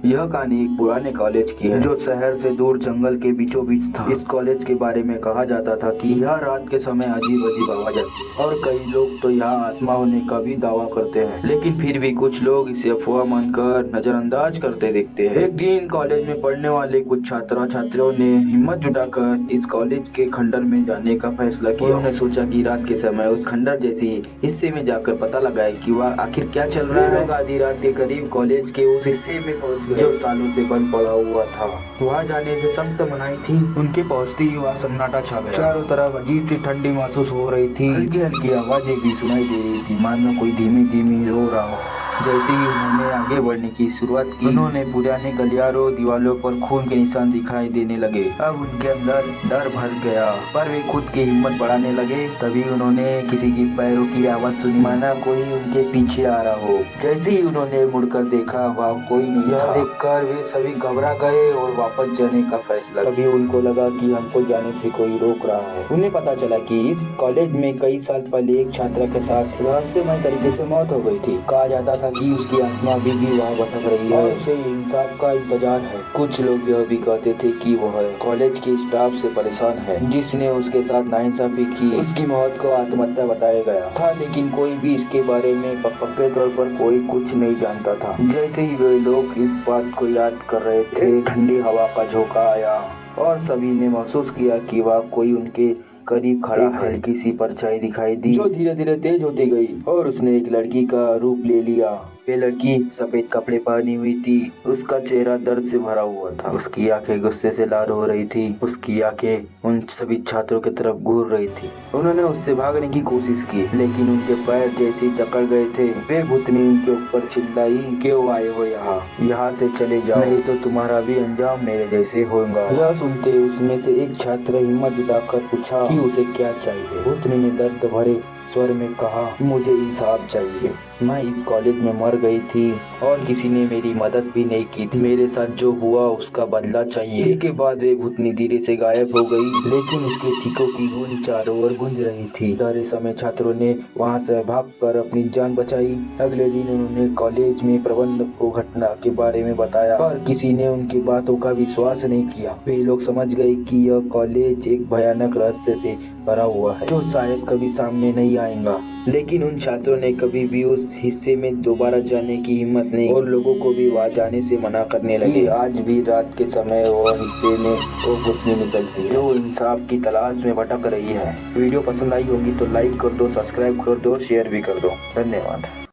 यह कहानी एक पुराने कॉलेज की है जो शहर से दूर जंगल के बीचों बीच था। इस कॉलेज के बारे में कहा जाता था कि यह रात के समय अजीब अजीब आवाज आती है और कई लोग तो यहाँ आत्मा होने का भी दावा करते हैं, लेकिन फिर भी कुछ लोग इसे अफवाह मानकर नजरअंदाज करते दिखते हैं। एक दिन कॉलेज में पढ़ने वाले कुछ छात्र छात्राओं ने हिम्मत जुटाकर इस कॉलेज के खंडर में जाने का फैसला किया। उन्होंने सोचा कि रात के समय उस खंडर जैसे हिस्से में जाकर पता लगाए कि वह आखिर क्या चल रहा है। लोग आधी रात के करीब कॉलेज के उस हिस्से में पहुंच गए जो सालों से बंद पड़ा हुआ था। वहाँ जाने से सख्त मनाही थी। उनके पहुंचते ही वहाँ सन्नाटा छा गया। चारों तरफ अजीब सी ठंडी महसूस हो रही थी। हल्की हल्की आवाजें भी सुनाई दे रही थी, मानो कोई धीमी धीमी रो रहा हो। जैसे ही उन्होंने आगे बढ़ने की शुरुआत की, उन्होंने पुराने गलियारों दीवारों पर खून के निशान दिखाई देने लगे। अब उनके अंदर डर भर गया, पर वे खुद की हिम्मत बढ़ाने लगे। तभी उन्होंने किसी की पैरों की आवाज सुनी, माना कोई उनके पीछे आ रहा हो। जैसे ही उन्होंने मुड़कर देखा, वहाँ कोई नहीं था। देखकर वे सभी घबरा गए और वापस जाने का फैसला। तभी उनको लगा कि हमको जाने से कोई रोक रहा है। उन्हें पता चला कि इस कॉलेज में कई साल पहले एक छात्रा के साथ रहस्यमय तरीके से मौत हो गई थी। कहा जाता था कि उसकी आत्मा अभी भी वहाँ भटक रही है और उसे इंसाफ का इंतजार है। कुछ लोग यह भी कहते थे कि वह कॉलेज के स्टाफ से परेशान है, जिसने उसके साथ नाइंसाफी की। उसकी मौत को आत्महत्या बताया गया था, लेकिन कोई भी इसके बारे में पक्के तौर पर कोई कुछ नहीं जानता था। जैसे ही वे लोग इस बात को याद कर रहे थे, ठंडी हवा का झोंका आया और सभी ने महसूस किया कि वह कोई उनके करीब खड़ा है। हल्की सी परछाई दिखाई दी जो धीरे धीरे तेज होती गई और उसने एक लड़की का रूप ले लिया। वे लड़की सफेद कपड़े पहनी हुई थी। उसका चेहरा दर्द से भरा हुआ था। उसकी आंखें गुस्से से लाल हो रही थी। उसकी आंखें उन सभी छात्रों की तरफ घूर रही थी। उन्होंने उससे भागने की कोशिश की, लेकिन उनके पैर जैसे ही जकड़ गए थे। वे भूतनी उनके ऊपर चिल्लाई, क्यों आए हो यहाँ से चले जाओ, नहीं तो तुम्हारा भी अंजाम मेरे जैसे होगा। यह सुनते उसमें से एक छात्र हिम्मत जुटाकर पूछा कि उसे क्या चाहिए। भूतनी ने दर्द भरे स्वर में कहा, मुझे इंसाफ चाहिए। मैं इस कॉलेज में मर गई थी और किसी ने मेरी मदद भी नहीं की थी। मेरे साथ जो हुआ उसका बदला चाहिए। इसके बाद वे भूतनी धीरे से गायब हो गई, लेकिन उसके चीखों की गूंज चारों ओर गूंज रही थी। सारे समय छात्रों ने वहां से भागकर अपनी जान बचाई। अगले दिन उन्होंने कॉलेज में प्रबंधक को घटना के बारे में बताया, पर किसी ने उनकी बातों का विश्वास नहीं किया। वे लोग समझ गए कि यह कॉलेज एक भयानक रहस्य से भरा हुआ है जो शायद कभी सामने नहीं आएगा। लेकिन उन छात्रों ने कभी भी उस हिस्से में दोबारा जाने की हिम्मत नहीं और लोगों को भी वहां जाने से मना करने लगे। आज भी रात के समय वो हिस्से में वो भूतनी निकलती है जो इंसाफ की तलाश में भटक रही है। वीडियो पसंद आई होगी तो लाइक कर दो, सब्सक्राइब कर दो, शेयर भी कर दो। धन्यवाद।